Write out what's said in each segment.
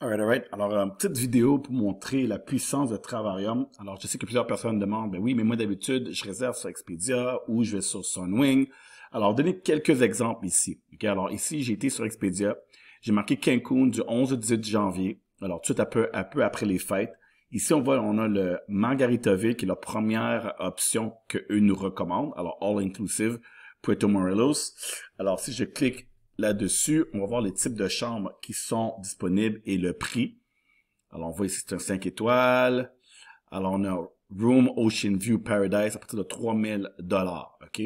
Alright. Alors, une petite vidéo pour montrer la puissance de Travarium. Alors, je sais que plusieurs personnes demandent, ben oui, mais moi d'habitude, je réserve sur Expedia ou je vais sur Sunwing. Alors, donner quelques exemples ici. Okay? Alors, ici, j'ai été sur Expedia. J'ai marqué Cancun du 11 au 18 janvier. Alors, tout un peu après les fêtes. Ici, on a le Margaritaville, qui est la première option qu'eux nous recommandent. Alors, All Inclusive, Puerto Morelos. Alors, si je clique là-dessus, on va voir les types de chambres qui sont disponibles et le prix. Alors, on voit ici, c'est un 5 étoiles. Alors, on a Room Ocean View Paradise à partir de 3000 $. OK?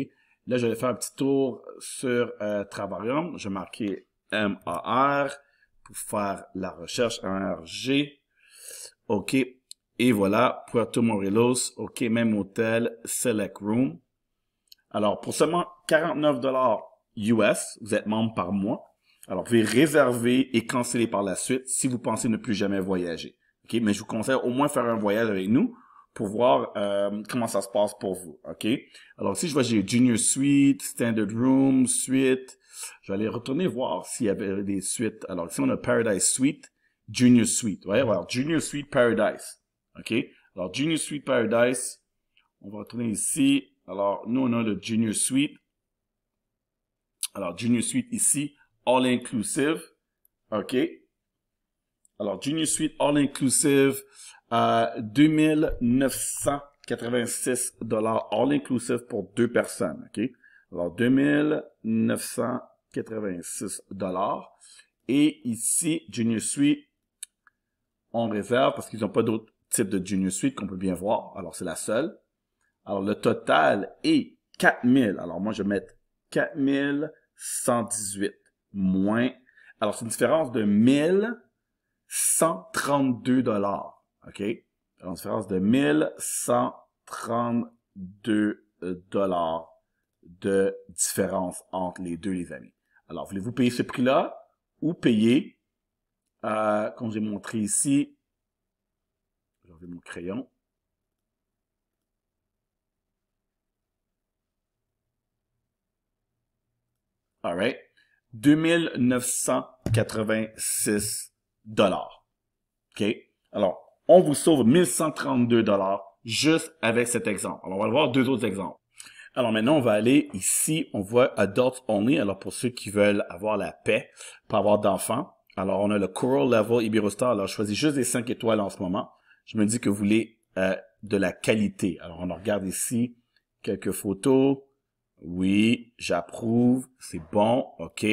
Là, je vais faire un petit tour sur Travarium. Je vais marquer MAR pour faire la recherche MRG. OK. Et voilà, Puerto Morelos. OK, même hôtel, Select Room. Alors, pour seulement 49 $ US, vous êtes membre par mois. Alors, vous pouvez réserver et canceller par la suite si vous pensez ne plus jamais voyager. OK? Mais je vous conseille au moins faire un voyage avec nous pour voir comment ça se passe pour vous. OK? Alors, ici, je vois j'ai Junior Suite, Standard Room, Suite. Je vais aller retourner voir s'il y avait des suites. Alors, ici, on a Paradise Suite, Junior Suite. Ouais, alors, Junior Suite Paradise. OK? Alors, Junior Suite Paradise. On va retourner ici. Alors, nous, on a le Junior Suite. Alors, Junior Suite ici, All Inclusive. OK. Alors, Junior Suite All Inclusive, 2986 $ All Inclusive pour 2 personnes. OK. Alors, 2986 $. Et ici, Junior Suite, on réserve parce qu'ils n'ont pas d'autres types de Junior Suite qu'on peut bien voir. Alors, c'est la seule. Alors, le total est 4000. Alors, moi, je vais mettre 4118 moins. Alors, c'est une différence de 1132 $. OK? Alors, une différence de 1132 $ de différence entre les deux, les amis. Alors, voulez-vous payer ce prix-là ou payer, comme j'ai montré ici, je vais mon crayon. Alright. 2986 $. OK? Alors, on vous sauve 1132 $ juste avec cet exemple. Alors, on va voir deux autres exemples. Alors, maintenant, on va aller ici. On voit Adults Only. Alors, pour ceux qui veulent avoir la paix, pas avoir d'enfants. Alors, on a le Coral Level Iberostar. Alors, je choisis juste des 5 étoiles en ce moment. Je me dis que vous voulez de la qualité. Alors, on regarde ici quelques photos. Oui, j'approuve, c'est bon, OK.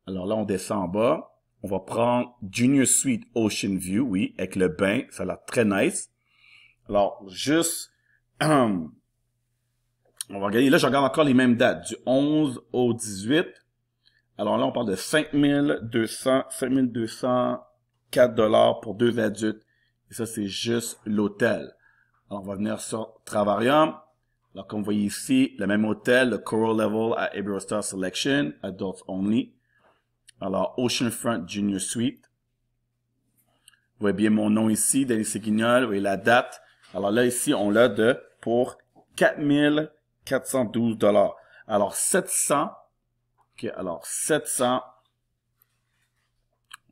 Alors là, on descend en bas. On va prendre Junior Suite Ocean View, oui, avec le bain, ça a l'air très nice. Alors, juste, on va regarder, là, je regarde encore les mêmes dates, du 11 au 18. Alors là, on parle de 5204 $ pour 2 adultes. Et ça, c'est juste l'hôtel. Alors, on va venir sur Travarium. Alors, comme vous voyez ici, le même hôtel, le Coral Level à Iberostar Selection, Adults Only. Alors, Oceanfront Junior Suite. Vous voyez bien mon nom ici, Denis Seguignol, vous voyez la date. Alors là, ici, on l'a pour 4412 $. Alors, 700. OK, alors 700.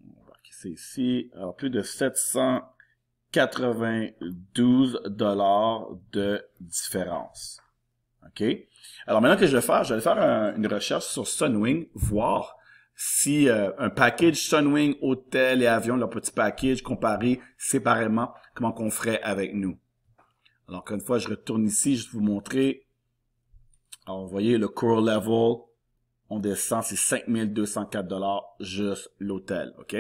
On va marquer ça ici. Alors, plus de 792 $ de différence. OK? Alors, maintenant que je vais faire une recherche sur Sunwing, voir si un package Sunwing, hôtel et avion, leur petit package comparé séparément, comment qu'on ferait avec nous. Alors, encore une fois, je retourne ici, je vais vous montrer. Alors, vous voyez, le Coral Level, on descend, c'est 5204 $ juste l'hôtel, OK?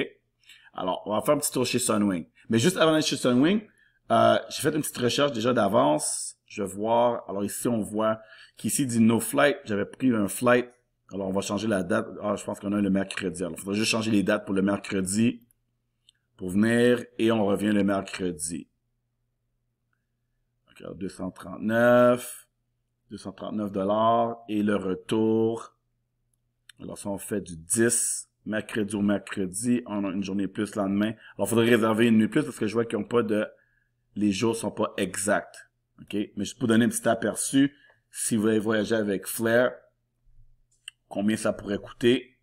Alors, on va faire un petit tour chez Sunwing. Mais juste avant d'aller chez Sunwing, j'ai fait une petite recherche déjà d'avance. Je vais voir, alors ici, on voit qu'ici dit no flight. J'avais pris un flight. Alors, on va changer la date. Ah, je pense qu'on a le mercredi. Alors, il faudra juste changer les dates pour le mercredi. Pour venir, et on revient le mercredi. Donc, 239 $. Et le retour. Alors, si on fait du 10, mercredi au mercredi, on a une journée plus le lendemain. Alors, il faudrait réserver une nuit plus parce que je vois qu'ils n'ont pas de... Les jours sont pas exacts. OK? Mais juste pour donner un petit aperçu, si vous voulez voyager avec Flair, combien ça pourrait coûter.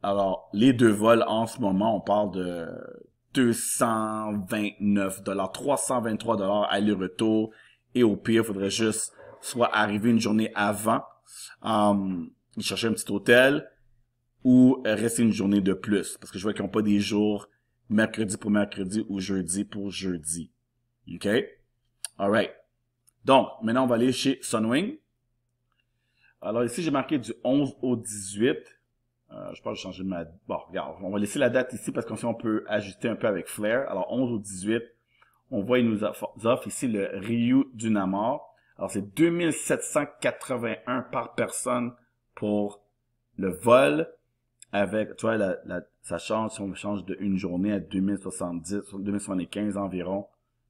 Alors, les deux vols en ce moment, on parle de 229 $, 323 $ aller-retour. Et au pire, il faudrait juste soit arriver une journée avant, chercher un petit hôtel, ou rester une journée de plus. Parce que je vois qu'ils n'ont pas des jours mercredi pour mercredi ou jeudi pour jeudi. OK? Alright. Donc, maintenant, on va aller chez Sunwing. Alors ici, j'ai marqué du 11 au 18. Je pense que je vais changer ma... Bon, regarde, on va laisser la date ici parce qu'on peut ajuster un peu avec Flair. Alors, 11 au 18, on voit, il nous offre ici le Ryu du Namor. Alors, c'est 2781 par personne pour le vol. Avec, tu vois, ça change, si on change de une journée à 2070, 2075 environ,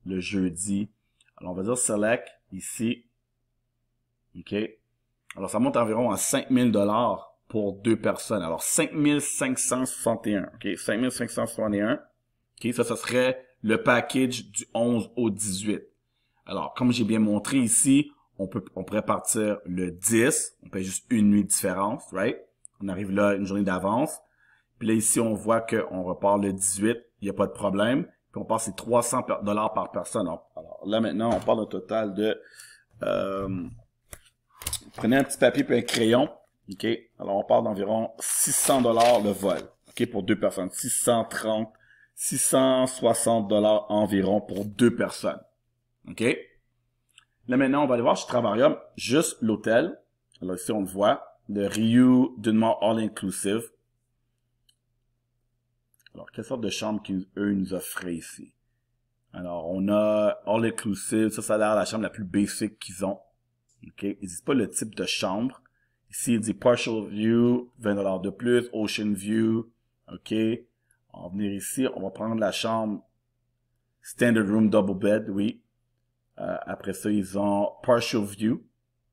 le jeudi. Alors, on va dire Select, ici. OK. Alors, ça monte environ à 5000 $ pour deux personnes. Alors, 5561. OK, 5561. OK, ça serait le package du 11 au 18. Alors, comme j'ai bien montré ici, on pourrait partir le 10. On paye juste une nuit de différence, right? On arrive là une journée d'avance. Puis là, ici, on voit qu'on repart le 18. Il n'y a pas de problème. Puis on passe c'est 300 $ par personne. Alors là, maintenant, on parle d'un total de... prenez un petit papier et un crayon. OK? Alors, on parle d'environ 600 $ le vol. OK? Pour deux personnes. 660 $ environ pour deux personnes. OK? Là, maintenant, on va aller voir chez Travarium juste l'hôtel. Alors, ici, on le voit. Le Ryu Dunmore All Inclusive. Alors, quelle sorte de chambre qu'eux nous offraient ici? Alors, on a All Inclusive. Ça a l'air la chambre la plus basic qu'ils ont. OK? Ils disent pas le type de chambre. Ici, il dit Partial View, 20 $ de plus. Ocean View. OK? On va venir ici. On va prendre la chambre Standard Room Double Bed, oui. Après ça, ils ont Partial View.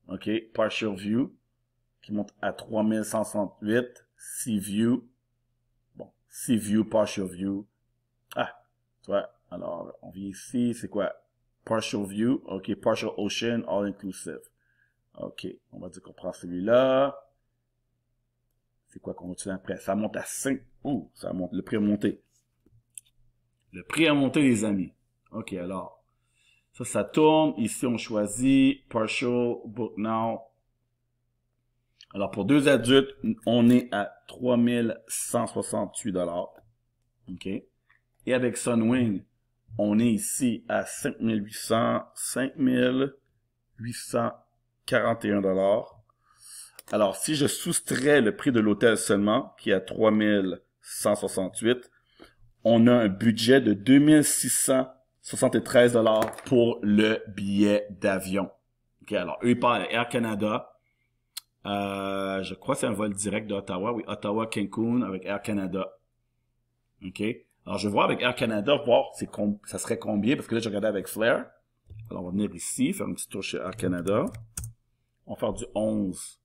OK? Partial View. Qui monte à 3168. Sea View. Bon. Sea View, Partial View. Ah. Tu vois? Alors, on vient ici. C'est quoi? Partial View. OK. Partial Ocean, All Inclusive. OK. On va dire qu'on prend celui-là. C'est quoi qu'on continue après? Ça monte à 5. Ouh, ça monte. Le prix a monté. Le prix a monté, les amis. OK, alors. Ça tourne. Ici, on choisit Partial Book Now. Alors, pour deux adultes, on est à 3168 $. OK. Et avec Sunwing, on est ici à 5841 $. Alors, si je soustrais le prix de l'hôtel seulement, qui est à 3168, on a un budget de 2673 $ pour le billet d'avion. OK, alors, eux, ils parlent à Air Canada. Je crois que c'est un vol direct d'Ottawa. Oui, Ottawa-Cancun avec Air Canada. OK. Alors, je vais voir avec Air Canada, voir ça serait combien, parce que là, je regardais avec Flair. Alors, on va venir ici, faire un petit tour chez Air Canada. On va faire du 11.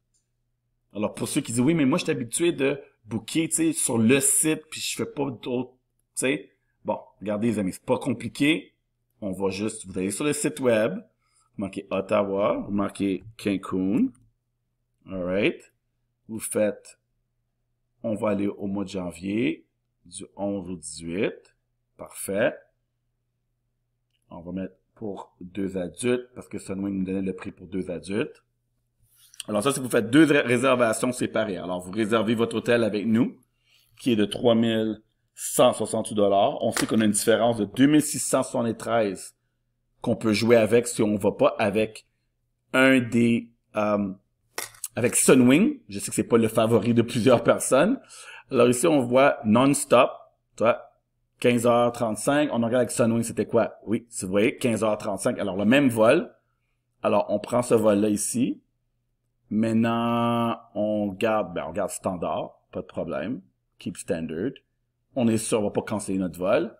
Alors, pour ceux qui disent, oui, mais moi, je suis habitué de booker, tu sais, sur le site, puis je fais pas d'autres, tu sais. Bon, regardez, les amis, c'est pas compliqué. On va juste, vous allez sur le site web, vous marquez Ottawa, vous marquez Cancun. Alright. Vous faites, on va aller au mois de janvier, du 11 au 18. Parfait. On va mettre pour deux adultes, parce que Sunwing nous donnait le prix pour deux adultes. Alors ça, si vous faites deux réservations séparées. Alors, vous réservez votre hôtel avec nous, qui est de 3168 $. On sait qu'on a une différence de 2673 qu'on peut jouer avec si on va pas avec un des... avec Sunwing. Je sais que c'est pas le favori de plusieurs personnes. Alors ici, on voit non-stop. Tu vois, 15h35. On regarde avec Sunwing, c'était quoi? Oui, vous voyez, 15h35. Alors, le même vol. Alors, on prend ce vol-là ici. Maintenant, on garde standard. Pas de problème. Keep standard. On est sûr, on va pas canceller notre vol.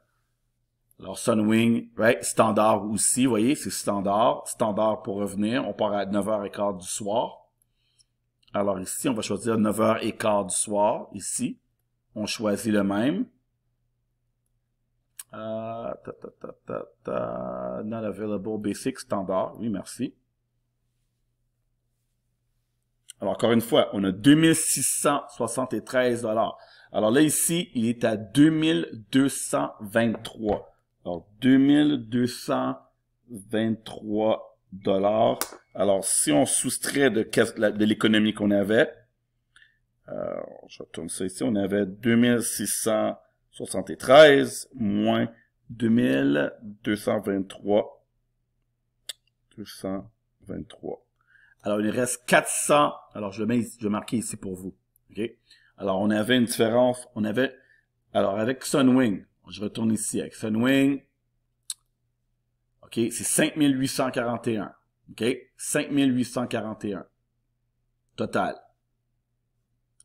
Alors, Sunwing, right? Standard aussi, vous voyez, c'est standard. Standard pour revenir. On part à 9h15 du soir. Alors ici, on va choisir 9h15 du soir, ici. On choisit le même. Not available, basic, standard. Oui, merci. Alors, encore une fois, on a 2673 $. Alors là, ici, il est à 2223. Alors, 2223 $. Alors, si on soustrait de l'économie qu'on avait, je retourne ça ici, on avait 2673 moins 2223. 223. Alors, il reste 400. Alors, je vais marquer ici pour vous. OK? Alors, on avait une différence. Alors, avec Sunwing, je retourne ici avec Sunwing. OK? C'est 5841. OK? 5841. Total.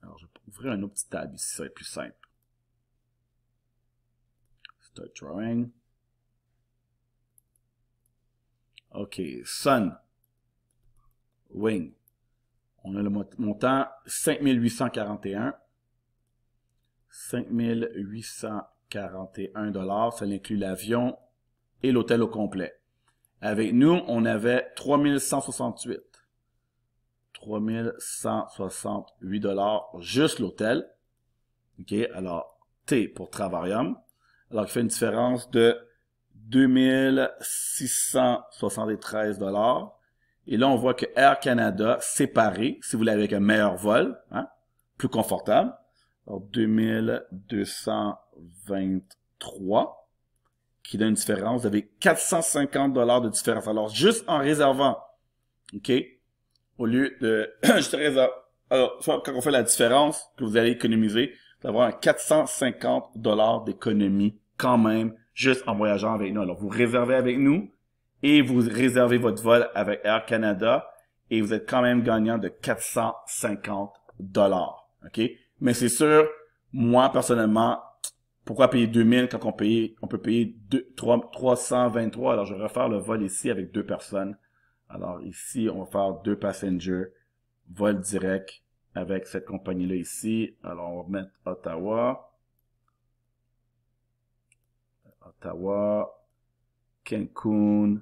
Alors, je vais ouvrir un autre petit tab ici, ça va être plus simple. Start drawing. OK. Sun. Wing. On a le montant 5841. 5841 $. Ça inclut l'avion et l'hôtel au complet. Avec nous, on avait 3168. 3168 $, juste l'hôtel. OK, alors T pour Travarium. Alors, il fait une différence de 2673 $. Et là, on voit que Air Canada, séparé, si vous l'avez avec un meilleur vol, hein, plus confortable. Alors, 2223, qui donne une différence. Vous avez 450 $ de différence. Alors, juste en réservant, OK, au lieu de, je te réserve, alors, quand on fait la différence que vous allez économiser, vous allez avoir un 450 $ d'économie quand même, juste en voyageant avec nous. Alors, vous réservez avec nous et vous réservez votre vol avec Air Canada et vous êtes quand même gagnant de 450 $. OK? Mais c'est sûr, moi, personnellement, pourquoi payer 2000 quand on peut payer 323? Alors, je vais refaire le vol ici avec 2 personnes. Alors, ici, on va faire 2 passengers, vol direct avec cette compagnie-là ici. Alors, on va mettre Ottawa, Cancun.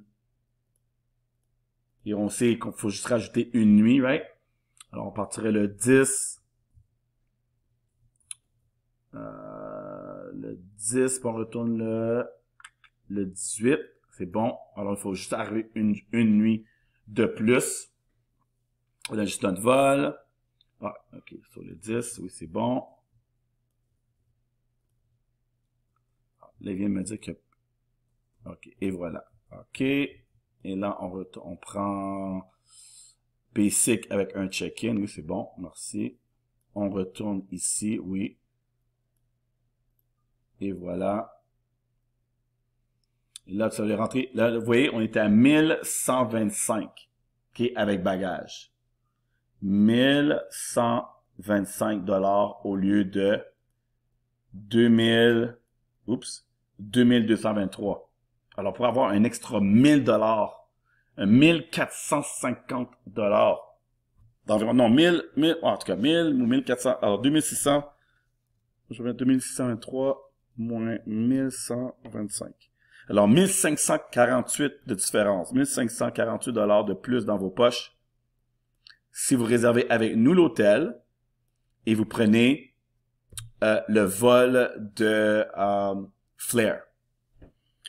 Et on sait qu'il faut juste rajouter une nuit, right? Alors, on partirait le 10. Le 10, puis on retourne le 18. C'est bon. Alors, il faut juste arriver une nuit de plus. On a juste notre vol. Ah, OK. Sur le 10, oui, c'est bon. Là, il vient de me dire que... OK. Et voilà. OK. Et là, on prend Basic avec un check-in. Oui, c'est bon. Merci. On retourne ici. Oui. Et voilà. Et là, ça va rentrer. Là, vous voyez, on était à 1125. OK, avec bagage. 1125 $ au lieu de 2223. Alors, pour avoir un extra 1000 $, 1450 $, d'environ, non, 1000, en tout cas, 1000 ou 1400, alors 2600, je vais mettre 2623 moins 1125. Alors, 1548 de différence, 1548 $ de plus dans vos poches. Si vous réservez avec nous l'hôtel et vous prenez le vol de Flair.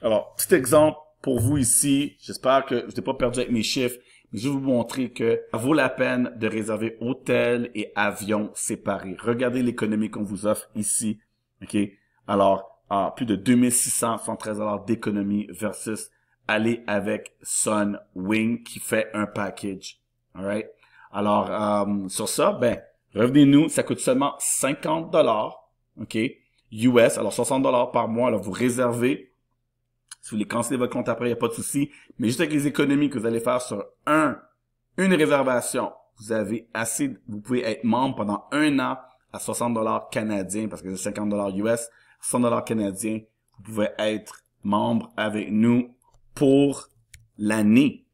Alors, petit exemple pour vous ici. J'espère que je n'ai pas perdu avec mes chiffres, mais je vais vous montrer que ça vaut la peine de réserver hôtel et avion séparés. Regardez l'économie qu'on vous offre ici. OK? Alors, plus de 2673 $ d'économie versus aller avec Sunwing qui fait un package. Alright? Alors, sur ça, ben, revenez-nous, ça coûte seulement 50 $, OK, US, alors 60 $ par mois, alors vous réservez. Si vous voulez canceller votre compte après, il n'y a pas de souci. Mais juste avec les économies que vous allez faire sur une réservation, vous avez assez, vous pouvez être membre pendant 1 an à 60 $ canadiens, parce que c'est 50 $ US, 100 $ canadiens, vous pouvez être membre avec nous pour l'année.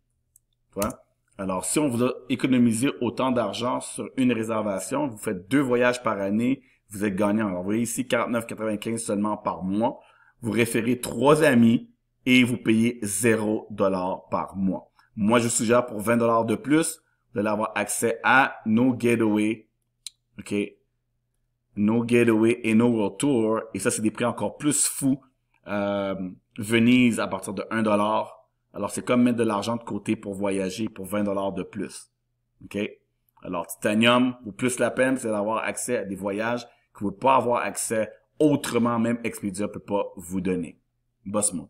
Voilà. Alors, si on vous a économisé autant d'argent sur une réservation, vous faites 2 voyages par année, vous êtes gagnant. Alors, vous voyez ici, 49,95 seulement par mois. Vous référez 3 amis et vous payez 0 $ par mois. Moi, je suggère pour 20 $ de plus, vous allez avoir accès à nos getaways, OK, no getaway et no world tour. Et ça, c'est des prix encore plus fous. Venise à partir de $1. Alors, c'est comme mettre de l'argent de côté pour voyager pour $20 de plus. OK? Alors, Titanium vaut plus la peine, c'est d'avoir accès à des voyages que vous ne pouvez pas avoir accès autrement, même Expedia peut pas vous donner. Boss Mode.